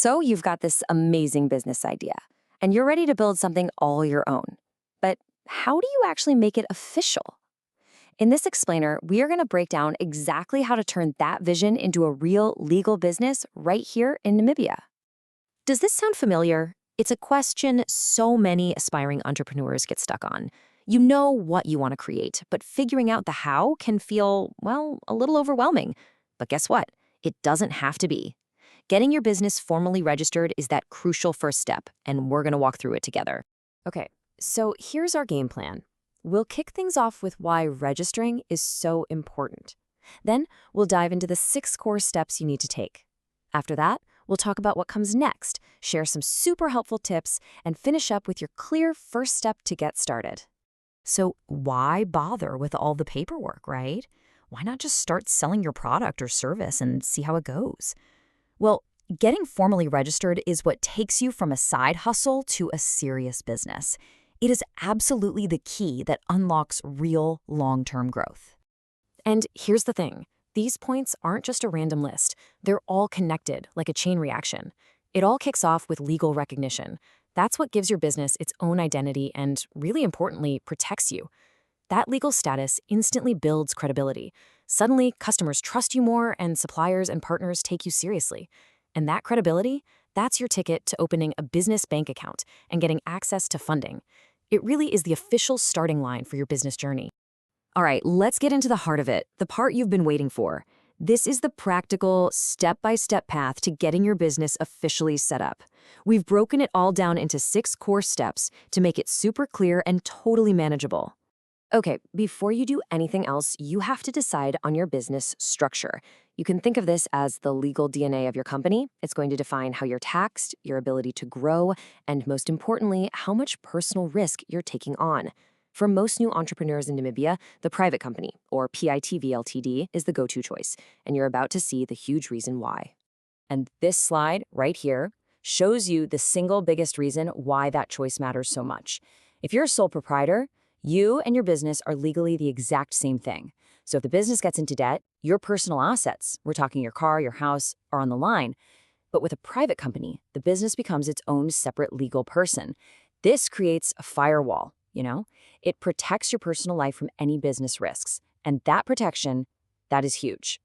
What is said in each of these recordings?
So you've got this amazing business idea, and you're ready to build something all your own. But how do you actually make it official? In this explainer, we are going to break down exactly how to turn that vision into a real legal business right here in Namibia. Does this sound familiar? It's a question so many aspiring entrepreneurs get stuck on. You know what you want to create, but figuring out the how can feel, well, a little overwhelming. But guess what? It doesn't have to be. Getting your business formally registered is that crucial first step, and we're going to walk through it together. Okay, so here's our game plan. We'll kick things off with why registering is so important. Then we'll dive into the 6 core steps you need to take. After that, we'll talk about what comes next, share some super helpful tips, and finish up with your clear first step to get started. So why bother with all the paperwork, right? Why not just start selling your product or service and see how it goes? Well, getting formally registered is what takes you from a side hustle to a serious business. It is absolutely the key that unlocks real long-term growth. And here's the thing. These points aren't just a random list. They're all connected, like a chain reaction. It all kicks off with legal recognition. That's what gives your business its own identity and, really importantly, protects you. That legal status instantly builds credibility. Suddenly, customers trust you more and suppliers and partners take you seriously. And that credibility, that's your ticket to opening a business bank account and getting access to funding. It really is the official starting line for your business journey. All right, let's get into the heart of it, the part you've been waiting for. This is the practical, step-by-step path to getting your business officially set up. We've broken it all down into 6 core steps to make it super clear and totally manageable. Okay, before you do anything else, you have to decide on your business structure. You can think of this as the legal DNA of your company. It's going to define how you're taxed, your ability to grow, and most importantly, how much personal risk you're taking on. For most new entrepreneurs in Namibia, the private company, or PITV Ltd, is the go-to choice, and you're about to see the huge reason why. And this slide right here shows you the single biggest reason why that choice matters so much. If you're a sole proprietor, you and your business are legally the exact same thing. So if the business gets into debt, your personal assets, we're talking your car, your house, are on the line. But with a private company, the business becomes its own separate legal person. This creates a firewall, It protects your personal life from any business risks. And that protection, that is huge.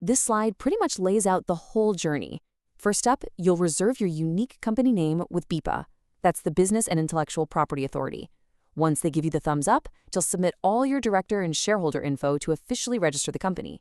This slide pretty much lays out the whole journey. First up, you'll reserve your unique company name with BIPA. That's the Business and Intellectual Property Authority. Once they give you the thumbs up, you'll submit all your director and shareholder info to officially register the company.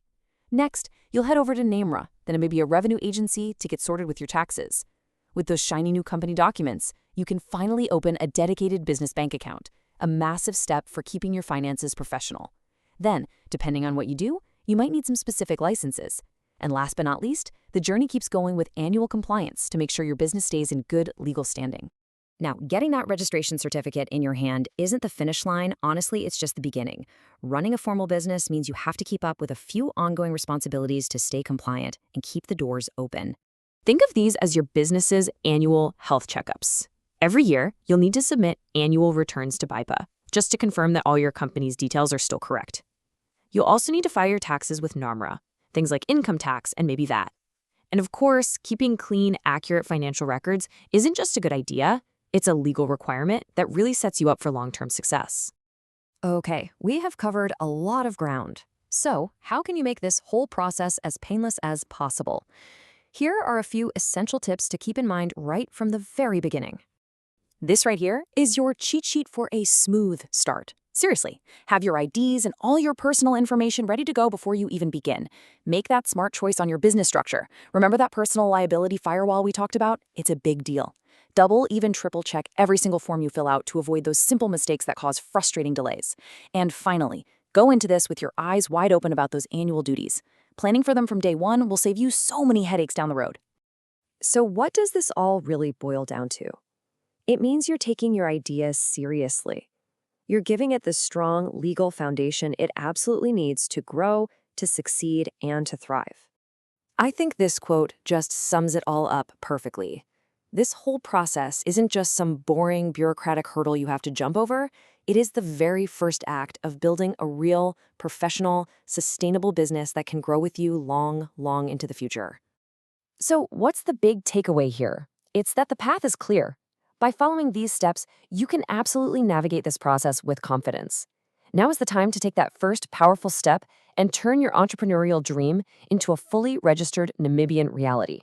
Next, you'll head over to NAMRA, the Namibia Revenue Agency, to get sorted with your taxes. With those shiny new company documents, you can finally open a dedicated business bank account, a massive step for keeping your finances professional. Then, depending on what you do, you might need some specific licenses. And last but not least, the journey keeps going with annual compliance to make sure your business stays in good legal standing. Now, getting that registration certificate in your hand isn't the finish line. Honestly, it's just the beginning. Running a formal business means you have to keep up with a few ongoing responsibilities to stay compliant and keep the doors open. Think of these as your business's annual health checkups. Every year, you'll need to submit annual returns to BIPA, just to confirm that all your company's details are still correct. You'll also need to file your taxes with NAMRA, things like income tax and maybe VAT. And of course, keeping clean, accurate financial records isn't just a good idea. It's a legal requirement that really sets you up for long-term success. Okay, we have covered a lot of ground. So, how can you make this whole process as painless as possible? Here are a few essential tips to keep in mind right from the very beginning. This right here is your cheat sheet for a smooth start. Seriously, have your IDs and all your personal information ready to go before you even begin. Make that smart choice on your business structure. Remember that personal liability firewall we talked about? It's a big deal. Double, even triple check every single form you fill out to avoid those simple mistakes that cause frustrating delays. And finally, go into this with your eyes wide open about those annual duties. Planning for them from day one will save you so many headaches down the road. So what does this all really boil down to? It means you're taking your ideas seriously. You're giving it the strong legal foundation it absolutely needs to grow, to succeed, and to thrive. I think this quote just sums it all up perfectly. This whole process isn't just some boring bureaucratic hurdle you have to jump over. It is the very first act of building a real, professional, sustainable business that can grow with you long, long into the future. So, what's the big takeaway here? It's that the path is clear. By following these steps, you can absolutely navigate this process with confidence. Now is the time to take that first powerful step and turn your entrepreneurial dream into a fully registered Namibian reality.